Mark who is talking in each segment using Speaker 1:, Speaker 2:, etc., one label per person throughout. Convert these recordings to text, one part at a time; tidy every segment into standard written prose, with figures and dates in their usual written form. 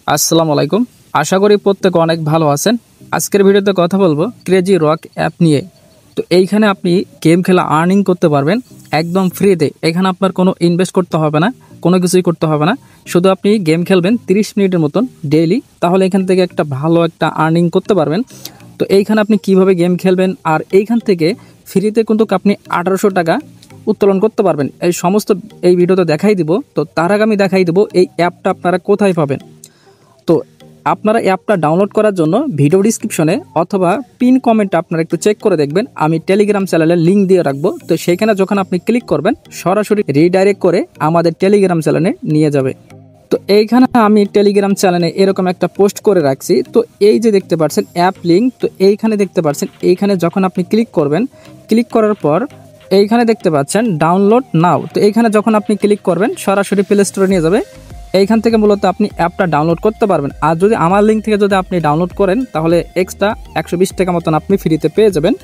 Speaker 1: আসসালামু আলাইকুম। আশা করি প্রত্যেকে অনেক ভালো আছেন। আজকের ভিডিওতে কথা বলবো ক্রেজি রক অ্যাপ নিয়ে। তো এইখানে আপনি গেম খেলা আর্নিং করতে পারবেন একদম ফ্রিতে। এখানে আপনার কোনো ইনভেস্ট করতে হবে না, কোনো কিছুই করতে হবে না। শুধু আপনি গেম খেলবেন 30 মিনিটের মতন ডেইলি, তাহলে এখান থেকে একটা ভালো একটা আর্নিং করতে পারবেন। তো এইখানে আপনি কিভাবে গেম খেলবেন আর এইখান থেকে ফ্রিতে কিন্তু আপনি 1800 টাকা উত্তোলন করতে পারবেন। এই সমস্ত এই ভিডিওতে দেখাই দিব। তো তার আগে আমি দেখাই দেবো এই অ্যাপটা আপনারা কোথায় পাবেন। তো আপনারা অ্যাপটা ডাউনলোড করার জন্য ভিডিও ডিসক্রিপশনে অথবা পিন কমেন্টে আপনারা একটু চেক করে দেখবেন, আমি টেলিগ্রাম চ্যানেলের লিঙ্ক দিয়ে রাখবো। তো সেখানে যখন আপনি ক্লিক করবেন সরাসরি রিডাইরেক্ট করে আমাদের টেলিগ্রাম চ্যানেলে নিয়ে যাবে। তো এইখানে আমি টেলিগ্রাম চ্যানেলে এরকম একটা পোস্ট করে রাখছি। তো এই যে দেখতে পাচ্ছেন অ্যাপ লিঙ্ক, তো এইখানে দেখতে পাচ্ছেন, এইখানে যখন আপনি ক্লিক করবেন, ক্লিক করার পর এইখানে দেখতে পাচ্ছেন ডাউনলোড নাও। তো এইখানে যখন আপনি ক্লিক করবেন সরাসরি প্লে স্টোরে নিয়ে যাবে। এইখান থেকে মূলত আপনি অ্যাপটা ডাউনলোড করতে পারবেন। আর যদি আমার লিঙ্ক থেকে যদি আপনি ডাউনলোড করেন তাহলে এক্সট্রা 120 টাকা মতন আপনি ফ্রিতে পেয়ে যাবেন।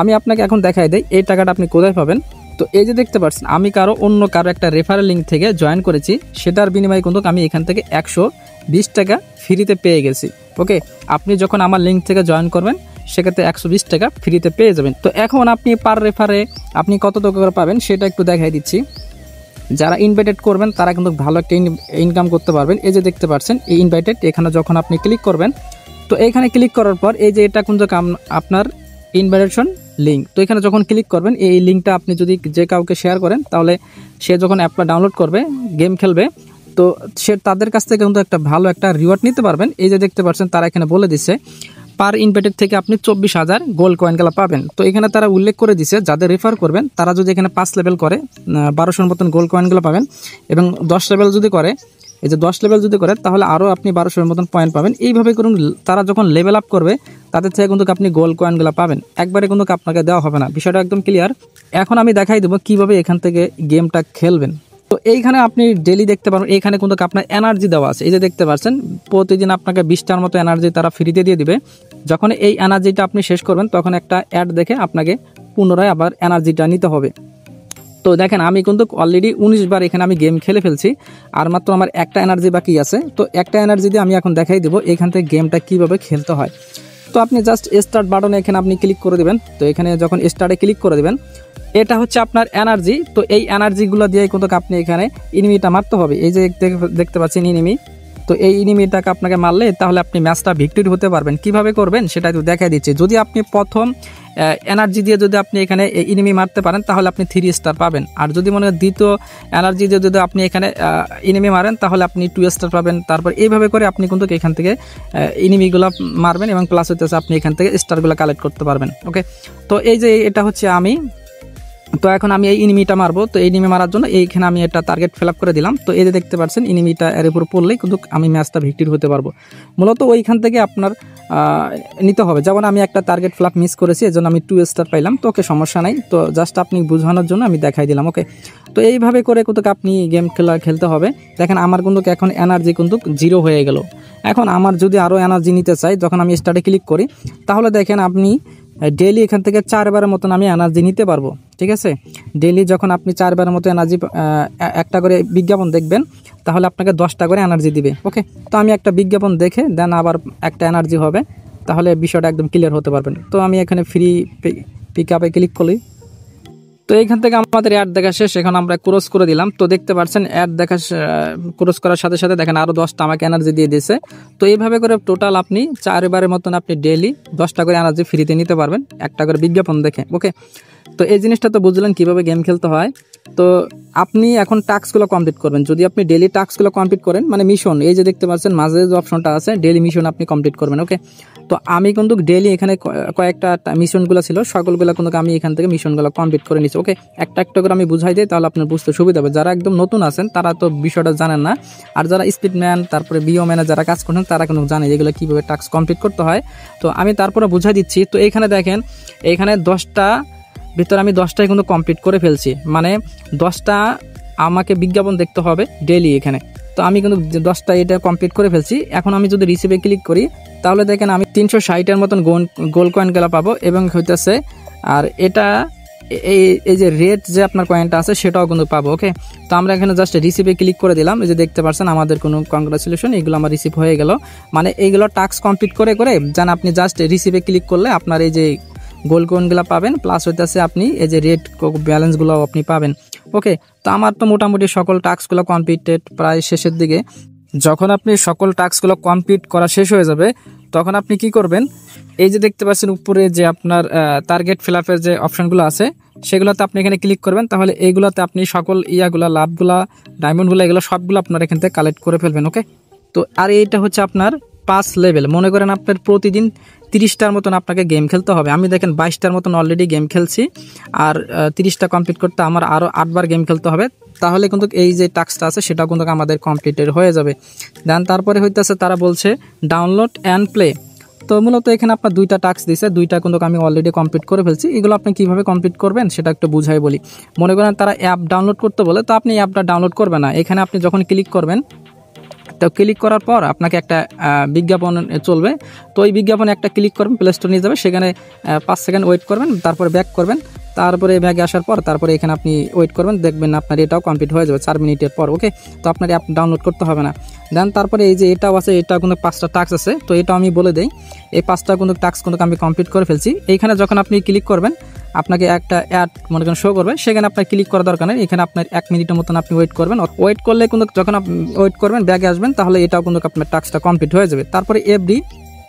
Speaker 1: আমি আপনাকে এখন দেখাই দিই এই টাকাটা আপনি কোথায় পাবেন। তো এই যে দেখতে পাচ্ছেন আমি অন্য কারো একটা রেফারেল লিঙ্ক থেকে জয়েন করেছি, সেটার বিনিময়ে কিন্তু আমি এখান থেকে 120 টাকা ফ্রিতে পেয়ে গেছি। ওকে, আপনি যখন আমার লিঙ্ক থেকে জয়েন করবেন সেক্ষেত্রে 120 টাকা ফ্রিতে পেয়ে যাবেন। তো এখন আপনি পার রেফারে আপনি কত টাকা করে পাবেন সেটা একটু দেখাই দিচ্ছি। যারা ইনভাইটেড করবেন তারা কিন্তু ভালো একটা ইনকাম করতে পারবেন। এই যে দেখতে পাচ্ছেন এই ইনভাইটেড, এখানে যখন আপনি ক্লিক করবেন, তো এখানে ক্লিক করার পর এই যে এটা কিন্তু আপনার ইনভাইটেশন লিঙ্ক। তো এখানে যখন ক্লিক করবেন এই লিঙ্কটা আপনি যদি যে কাউকে শেয়ার করেন তাহলে সে যখন অ্যাপটা ডাউনলোড করবে গেম খেলবে, তো সে তাদের কাছ থেকে কিন্তু একটা ভালো একটা রিওয়ার্ড নিতে পারবেন। এই যে দেখতে পাচ্ছেন তারা এখানে বলে দিচ্ছে পার ইনভাইটেড থেকে আপনি 24,000 গোল্ড কয়েনগুলো পাবেন। তো এখানে তারা উল্লেখ করে দিছে যাদের রেফার করবেন তারা যদি এখানে 5 লেভেল করে 1200 মতন গোল্ড কয়েনগুলো পাবেন, এবং 10 লেভেল যদি করে, এই যে 10 লেভেল যদি করে তাহলে আরও আপনি 1200 মতন পয়েন্ট পাবেন। এইভাবে করুন, তারা যখন লেভেল আপ করবে তাদের থেকে কিন্তু আপনি গোল্ড কয়েনগুলো পাবেন, একবারে কিন্তু আপনাকে দেওয়া হবে না। বিষয়টা একদম ক্লিয়ার। এখন আমি দেখাই দেবো কীভাবে এখান থেকে গেমটা খেলবেন। তো এইখানে আপনি ডেলি দেখতে পারবেন এইখানে কিন্তু আপনার এনার্জি দেওয়া আছে। এই যে দেখতে পাচ্ছেন প্রতিদিন আপনাকে 20টার মতো এনার্জি তারা ফ্রিতে দিয়ে দিবে। যখন এই এনার্জিটা আপনি শেষ করবেন তখন একটা অ্যাড দেখে আপনাকে পুনরায় আবার এনার্জিটা নিতে হবে। তো দেখেন আমি কিন্তু অলরেডি 19 বার এখানে আমি গেম খেলে ফেলছি, আর মাত্র আমার একটা এনার্জি বাকি আছে। তো একটা এনার্জি দিয়ে আমি এখন দেখাই দেবো এখান থেকে গেমটা কীভাবে খেলতে হয়। তো আপনি জাস্ট স্টার্ট বাটনে এখানে আপনি ক্লিক করে দেবেন। তো এখানে যখন স্টার্টে ক্লিক করে দেবেন, এটা হচ্ছে আপনার এনার্জি। তো এই এনার্জিগুলো দিয়ে কিন্তু আপনি এখানে এনিমিটা মারতে হবে। এই যে দেখতে পাচ্ছেন এনিমি, তো এই এনিমিটাকে আপনাকে মারলে তাহলে আপনি ম্যাচটা ভিক্টরি হতে পারবেন। কিভাবে করবেন সেটা একটু দেখাই দিচ্ছি। যদি আপনি প্রথম এনার্জি দিয়ে যদি আপনি এখানে এনিমি মারতে পারেন তাহলে আপনি 3 স্টার পাবেন, আর যদি মনে হয় দ্বিতীয় এনার্জি দিয়ে যদি আপনি এখানে এনিমি মারেন তাহলে আপনি 2 স্টার পাবেন। তারপর এইভাবে করে আপনি কিন্তু এখান থেকে এনিমিগুলো মারবেন, এবং প্লাস হচ্ছে আপনি এখান থেকে স্টারগুলো কালেক্ট করতে পারবেন। ওকে, তো এই যে এটা হচ্ছে আমি, তো এখন আমি এই এনিমিটা মারবো। তো এই এনিমি মারার জন্য এইখানে আমি একটা টার্গেট ফিল আপ করে দিলাম। তো এই যে দেখতে পাচ্ছেন এনিমিটা এর উপর পড়লেই কিন্তু আমি ম্যাচটা ভিক্টরি হতে পারবো। মূলত ওইখান থেকে আপনার নিতে হবে। যেমন আমি একটা টার্গেট ফিল আপ মিস করেছি, এজন্য আমি 2 স্টার পাইলাম। তো ওকে, সমস্যা নাই। তো জাস্ট আপনি বোঝানোর জন্য আমি দেখাই দিলাম। ওকে, তো এইভাবে করে কিন্তু আপনি গেম খেলতে হবে। দেখেন আমার কিন্তু এখন এনার্জি কিন্তু 0 হয়ে গেল। এখন আমার যদি আরও এনার্জি নিতে চাই, যখন আমি স্টার্টে ক্লিক করি তাহলে দেখেন আপনি ডেইলি এখান থেকে 4 বারের মতন আমি এনার্জি নিতে পারবো। ঠিক আছে, ডেইলি যখন আপনি 4 বারের মতো এনার্জি একটা করে বিজ্ঞাপন দেখবেন তাহলে আপনাকে 10টা করে এনার্জি দিবে। ওকে, তো আমি একটা বিজ্ঞাপন দেখে দেন আবার একটা এনার্জি হবে, তাহলে বিষয়টা একদম ক্লিয়ার হতে পারবেন। তো আমি এখানে ফ্রি পিক আপে ক্লিক করি। তো এইখান থেকে আমাদের অ্যাড দেখা শেষ, এখন আমরা ক্রস করে দিলাম। তো দেখতে পাচ্ছেন অ্যাড দেখা ক্রস করার সাথে সাথে দেখেন আরও 10টা আমাকে এনার্জি দিয়ে দিয়েছে। তো এইভাবে করে টোটাল আপনি 4 বারের মতন আপনি ডেইলি 10টা করে এনার্জি ফ্রিতে নিতে পারবেন একটা করে বিজ্ঞাপন দেখে। ওকে, তো এই জিনিসটা তো বুঝলেন কীভাবে গেম খেলতে হয়। তো আপনি এখন টাস্কগুলো কমপ্লিট করবেন। যদি আপনি ডেইলি টাস্কগুলো কমপ্লিট করেন, মানে মিশন, এই যে দেখতে পাচ্ছেন মাঝে যে অপশনটা আছে ডেইলি মিশন আপনি কমপ্লিট করবেন। ওকে, তো আমি কিন্তু ডেইলি এখানে কয়েকটা মিশনগুলো ছিল, সকলগুলো কিন্তু আমি এখান থেকে মিশনগুলো কমপ্লিট করে নিচ্ছি। ওকে, একটা একটা করে আমি বুঝাই দিই তাহলে আপনার বুঝতে সুবিধা হবে। যারা একদম নতুন আছেন তারা তো বিষয়টা জানেন না, আর যারা স্পিডম্যান তারপরে বিওম্যানে যারা কাজ করছেন তারা কিন্তু জানে যেগুলো কীভাবে টাস্ক কমপ্লিট করতে হয়। তো আমি তারপরে বুঝাই দিচ্ছি। তো এইখানে দেখেন এইখানে 10টা ভিতরে আমি 10টাই কিন্তু কমপ্লিট করে ফেলছি, মানে 10টা আমাকে বিজ্ঞাপন দেখতে হবে ডেইলি এখানে। তো আমি কিন্তু 10টা এটা কমপ্লিট করে ফেলছি। এখন আমি যদি রিসিভে ক্লিক করি তাহলে দেখেন আমি 360-এর মতন গোল্ড কয়েন গেলা পাবো, এবং হইতেছে আর এটা এই এই যে রেড যে আপনার কয়েনটা আছে সেটাও কিন্তু পাবো। ওকে, তো আমরা এখানে জাস্ট রিসিভে ক্লিক করে দিলাম। এই যে দেখতে পাচ্ছেন আমাদের কোনো কংগ্রাচুলেশন, এগুলো আমার রিসিভ হয়ে গেল। মানে এইগুলো টাস্ক কমপ্লিট করে করে জান আপনি জাস্ট রিসিভে ক্লিক করলে আপনার এই যে গোল্ড কয়েনগুলো পাবেন, প্লাস হইতেছে আপনি এই যে রেড ব্যালেন্সগুলো আপনি পাবেন। ওকে, তো আমার তো মোটামুটি সকল টাস্কগুলো কমপ্লিটেড, প্রায় শেষের দিকে। যখন আপনি সকল টাস্কগুলো কমপ্লিট করা শেষ হয়ে যাবে তখন আপনি কি করবেন, এই যে দেখতে পাচ্ছেন উপরে যে আপনার টার্গেট ফিল আপের যে অপশনগুলো আছে সেগুলোতে আপনি এখানে ক্লিক করবেন। তাহলে এইগুলোতে আপনি সকল ইয়াগুলা, লাভগুলা, ডায়মন্ডগুলো, এগুলো সবগুলো আপনার এখান থেকে কালেক্ট করে ফেলবেন। ওকে, তো আর এইটা হচ্ছে আপনার 5 লেভেল। মনে করেন আপনার প্রতিদিন 30টার মতন আপনাকে গেম খেলতে হবে। আমি দেখেন 22টার মতন অলরেডি গেম খেলছি, আর 30টা কমপ্লিট করতে আমার আরও 8বার গেম খেলতে হবে। তাহলে কিন্তু এই যে টাস্কটা আছে সেটাও কিন্তু আমাদের কমপ্লিটেড হয়ে যাবে। দেন তারপরে হইতেছে তারা বলছে ডাউনলোড অ্যান্ড প্লে। তো মূলত এখানে আপনার 2টা টাস্ক দিয়েছে, 2টা কিন্তু আমি অলরেডি কমপ্লিট করে ফেলছি। এগুলো আপনি কীভাবে কমপ্লিট করবেন সেটা একটু বুঝাই বলি। মনে করেন তারা অ্যাপ ডাউনলোড করতে বলে, তো আপনি অ্যাপটা ডাউনলোড করবেন না। এখানে আপনি যখন ক্লিক করবেন, তো ক্লিক করার পর আপনাকে একটা বিজ্ঞাপন চলবে। তো ওই বিজ্ঞাপনে একটা ক্লিক করবেন, প্লে স্টোর নিয়ে যাবে, সেখানে 5 সেকেন্ড ওয়েট করবেন, তারপরে ব্যাক করবেন। তারপরে ব্যাগে আসার পর তারপরে এখানে আপনি ওয়েট করবেন, দেখবেন আপনার এটাও কমপ্লিট হয়ে যাবে 4 মিনিটের পর। ওকে, তো আপনার অ্যাপ ডাউনলোড করতে হবে না। দেন তারপরে এই যে এটাও আছে, এটা কিন্তু 5টা টাস্ক আছে। তো এটাও আমি বলে দেই, এই 5টা কিন্তু টাস্ক কিন্তু আমি কমপ্লিট করে ফেলছি। এইখানে যখন আপনি ক্লিক করবেন আপনাকে একটা অ্যাড মনে করেন শো করবে, সেখানে আপনার ক্লিক করা দরকার নেই। এখানে আপনার 1 মিনিটের মতন আপনি ওয়েট করবেন। ওয়েট করলে কিন্তু যখন আপনি ওয়েট করবেন ব্যাগে আসবেন, তাহলে এটাও কিন্তু আপনার টাস্কটা কমপ্লিট হয়ে যাবে। তারপরে এভরি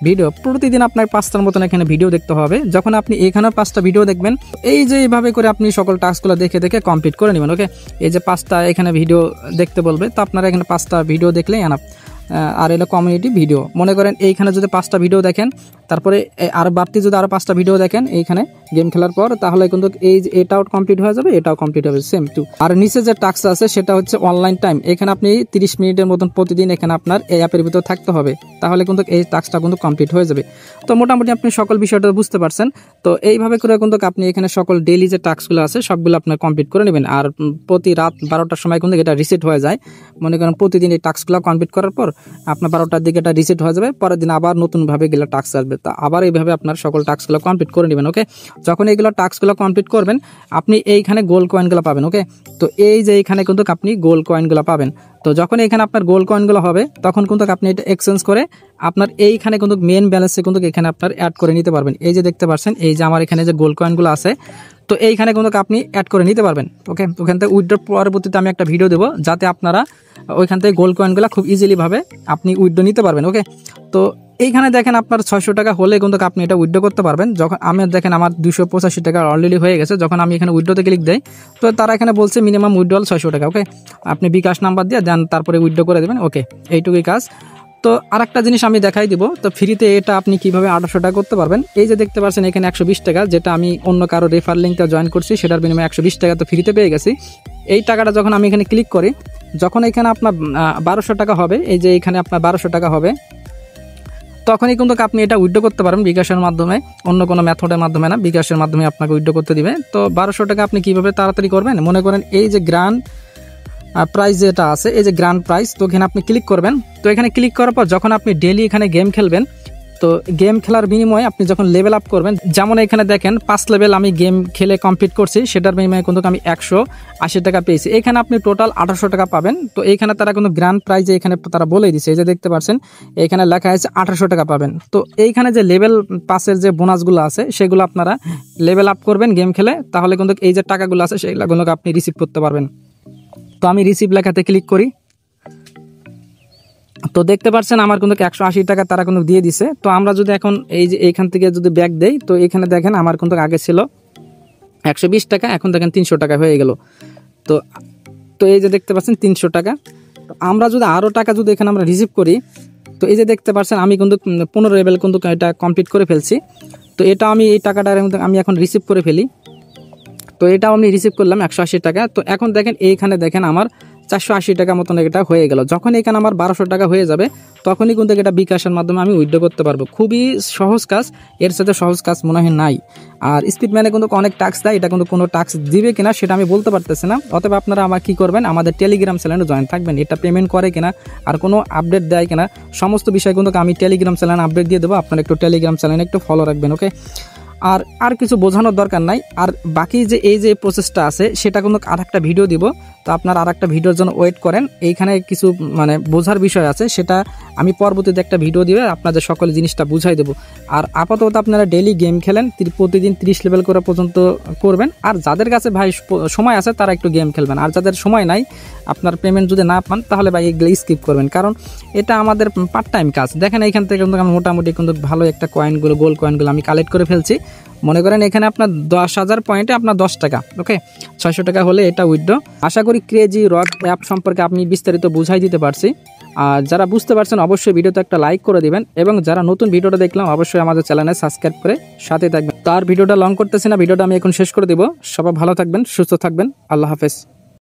Speaker 1: ভিডিও, প্রতিদিন আপনার 5টার মতন এখানে ভিডিও দেখতে হবে। যখন আপনি এখানেও 5টা ভিডিও দেখবেন, এই যে এইভাবে করে আপনি সকল টাস্কগুলো দেখে দেখে কমপ্লিট করে নেবেন। ওকে, এই যে 5টা এখানে ভিডিও দেখতে বলবে, তো আপনারা এখানে 5টা ভিডিও দেখলেই এনাফ। আর এলো কমিউনিটি ভিডিও। মনে করেন এইখানে যদি 5টা ভিডিও দেখেন, তারপরে আর বাড়তি যদি আরও 5টা ভিডিও দেখেন এইখানে গেম খেলার পর, তাহলে কিন্তু এই যে এটাও কমপ্লিট হয়ে যাবে, এটাও কমপ্লিট হবে সেম টু। আর নিচে যে টাস্ক আছে সেটা হচ্ছে অনলাইন টাইম। এখানে আপনি 30 মিনিটের মতন প্রতিদিন এখানে আপনার এই অ্যাপের ভিতরে থাকতে হবে, তাহলে কিন্তু এই টাস্কটা কিন্তু কমপ্লিট হয়ে যাবে। তো মোটামুটি আপনি সকল বিষয়টা বুঝতে পারছেন। তো এইভাবে করে কিন্তু আপনি এখানে সকল ডেইলি যে টাস্কগুলো আছে সবগুলো আপনার কমপ্লিট করে নেবেন। আর প্রতি রাত 12টার সময় কিন্তু এটা রিসেট হয়ে যায়। মনে করেন প্রতিদিন এই টাস্কগুলো কমপ্লিট করার পর আপনার 12টার দিকে এটা রিসেট হয়ে যাবে, পরের দিন আবার নতুনভাবে গেলে টাস্ক আসবে। তা আবার এইভাবে আপনার সকল টাস্কগুলো কমপ্লিট করে নেবেন। ওকে, যখন এইগুলো টাস্কগুলো কমপ্লিট করবেন আপনি এইখানে গোল্ড কয়েনগুলো পাবেন। ওকে, তো এই যে এইখানে কিন্তু আপনি গোল্ড কয়েনগুলো পাবেন। তো যখন এখানে আপনার গোল্ড কয়েনগুলো হবে তখন কিন্তু আপনি এটা এক্সচেঞ্জ করে আপনার এইখানে কিন্তু মেন ব্যালেন্সে কিন্তু এখানে আপনার অ্যাড করে নিতে পারবেন। এই যে দেখতে পাচ্ছেন এই যে আমার এখানে যে গোল্ড কয়েনগুলো আছে, তো এইখানে কিন্তু আপনি অ্যাড করে নিতে পারবেন। ওকে, ওখান থেকে উইথড্র পরবর্তীতে আমি একটা ভিডিও দেবো, যাতে আপনারা ওইখান থেকে গোল্ড কয়েনগুলো খুব ইজিলিভাবে আপনি উইথড্র নিতে পারবেন। ওকে, তো এইখানে দেখেন আপনার 600 টাকা হলে কিন্তু আপনি এটা উইথড্র করতে পারবেন। যখন আমি দেখেন আমার 285 টাকা অলরেডি হয়ে গেছে। যখন আমি এখানে উইথড্রতে ক্লিক দেই, তো তারা এখানে বলছে মিনিমাম উইথড্রল 600 টাকা। ওকে, আপনি বিকাশ নাম্বার দিয়ে দেন, তারপরে উইথড্র করে দেবেন। ওকে, এইটুকুই কাজ। তো আরেকটা জিনিস আমি দেখাই দিব, তো ফ্রিতে এটা আপনি কিভাবে 800 টাকা করতে পারবেন। এই যে দেখতে পাচ্ছেন এখানে 120 টাকা, যেটা আমি অন্য কারো রেফার লিঙ্কটা জয়েন করছি, সেটার বিনিময়ে 120 টাকা তো ফ্রিতে পেয়ে গেছি। এই টাকাটা যখন আমি এখানে ক্লিক করি, যখন এখানে আপনার 1200 টাকা হবে, এই যে এখানে আপনার 1200 টাকা হবে, তখনই কিন্তু আপনি এটা উইথড্র করতে পারবেন বিকাশের মাধ্যমে, অন্য কোনো মেথডের মাধ্যমে না, বিকাশের মাধ্যমে আপনাকে উইথড্র করতে দিবে। তো 1200 টাকা আপনি কীভাবে তাড়াতাড়ি করবেন, মনে করেন এই যে গ্র্যান্ড প্রাইস যেটা আছে, এই যে গ্র্যান্ড প্রাইস, তো এখানে আপনি ক্লিক করবেন। তো এখানে ক্লিক করার পর যখন আপনি ডেইলি এখানে গেম খেলবেন, তো গেম খেলার বিনিময়ে আপনি যখন লেভেল আপ করবেন, যেমন এখানে দেখেন 5 লেভেল আমি গেম খেলে কমপ্লিট করছি, সেটার বিনিময়ে কিন্তু আমি 180 টাকা পেয়েছি। এখানে আপনি টোটাল 800 টাকা পাবেন। তো এইখানে তারা কিন্তু গ্র্যান্ড প্রাইজে এখানে তারা বলেই দিচ্ছে, এই যে দেখতে পাচ্ছেন এখানে লেখা আছে 800 টাকা পাবেন। তো এইখানে যে লেভেল পাসের যে বোনাসগুলো আছে সেগুলো আপনারা লেভেল আপ করবেন গেম খেলে, তাহলে কিন্তু এই যে টাকাগুলো আছে সেগুলো আপনি রিসিভ করতে পারবেন। তো আমি রিসিভ লেখাতে ক্লিক করি, তো দেখতে পাচ্ছেন আমার কিন্তু 180 টাকা তারা কিন্তু দিয়ে দিছে। তো আমরা যদি এখন এই যে এইখান থেকে যদি ব্যাক দেই, তো এখানে দেখেন আমার কিন্তু আগে ছিল 120 টাকা, এখন দেখেন 300 টাকা হয়ে গেল। তো তো এই যে দেখতে পাচ্ছেন 300 টাকা। তো আমরা যদি আরও টাকা যদি এখানে আমরা রিসিভ করি, তো এই যে দেখতে পাচ্ছেন আমি কিন্তু 15 লেভেল কিন্তু এটা কমপ্লিট করে ফেলছি। তো এটা আমি এই টাকাটা আমি এখন রিসিভ করে ফেলি। তো এটাও আমি রিসিভ করলাম 180 টাকা। তো এখন দেখেন এইখানে দেখেন আমার 480 টাকা মতন এটা হয়ে গেল। যখন এখানে আমার 1200 টাকা হয়ে যাবে, তখনই কিন্তু এটা বিকাশের মাধ্যমে আমি উইথড্র করতে পারবো। খুবই সহজ কাজ, এর সাথে সহজ কাজ মনে হয় নাই। আর স্পিডম্যানে কিন্তু অনেক টাস্ক দেয়, এটা কিন্তু কোনো টাস্ক দিবে কিনা সেটা আমি বলতে পারতেছি না। অতএব আপনারা আমার কী করবেন, আমাদের টেলিগ্রাম চ্যানেলে জয়েন থাকবেন। এটা পেমেন্ট করে কিনা আর কোনো আপডেট দেয় কিনা সমস্ত বিষয় কিন্তু আমি টেলিগ্রাম চ্যানেলে আপডেট দিয়ে দেবো। আপনারা একটু টেলিগ্রাম চ্যানেলে একটু ফলো রাখবেন। ওকে, আর কিছু বোঝানোর দরকার নাই। আর বাকি যে এই যে প্রসেসটা আছে সেটা কিন্তু আর একটা ভিডিও দিব, তো আপনার আর একটা ভিডিওর জন্য ওয়েট করেন। এইখানে কিছু মানে বোঝার বিষয় আছে, সেটা আমি পরবর্তীতে একটা ভিডিও দিবে আপনাদের সকল জিনিসটা বুঝাই দেবো। আর আপাতত আপনারা ডেইলি গেম খেলেন, প্রতিদিন 30 লেভেল করে পর্যন্ত করবেন। আর যাদের কাছে ভাই সময় আছে তারা একটু গেম খেলবেন, আর যাদের সময় নাই, আপনার পেমেন্ট যদি না পান তাহলে ভাই এগুলো স্কিপ করবেন, কারণ এটা আমাদের পার্ট টাইম কাজ। দেখেন এইখান থেকে কিন্তু আমি মোটামুটি কিন্তু ভালো একটা কয়েনগুলো, গোল্ড কয়েনগুলো আমি কালেক্ট করে ফেলছি। মনে করেন এখানে আপনার 10,000 পয়েন্টে আপনার 10 টাকা, ওকে 600 টাকা হলে এটা উইথড্র। আশা করি ক্রেজি রক অ্যাপ সম্পর্কে আপনি বিস্তারিত বুঝাই দিতে পারছি। আর যারা বুঝতে পারছেন অবশ্যই ভিডিওতে একটা লাইক করে দিবেন, এবং যারা নতুন ভিডিওটা দেখলাম অবশ্যই আমাদের চ্যানেলে সাবস্ক্রাইব করে সাথে থাকবেন। তার ভিডিওটা লং করতেছি না, ভিডিওটা আমি এখন শেষ করে দিব। সবাই ভালো থাকবেন, সুস্থ থাকবেন, আল্লাহ হাফেজ।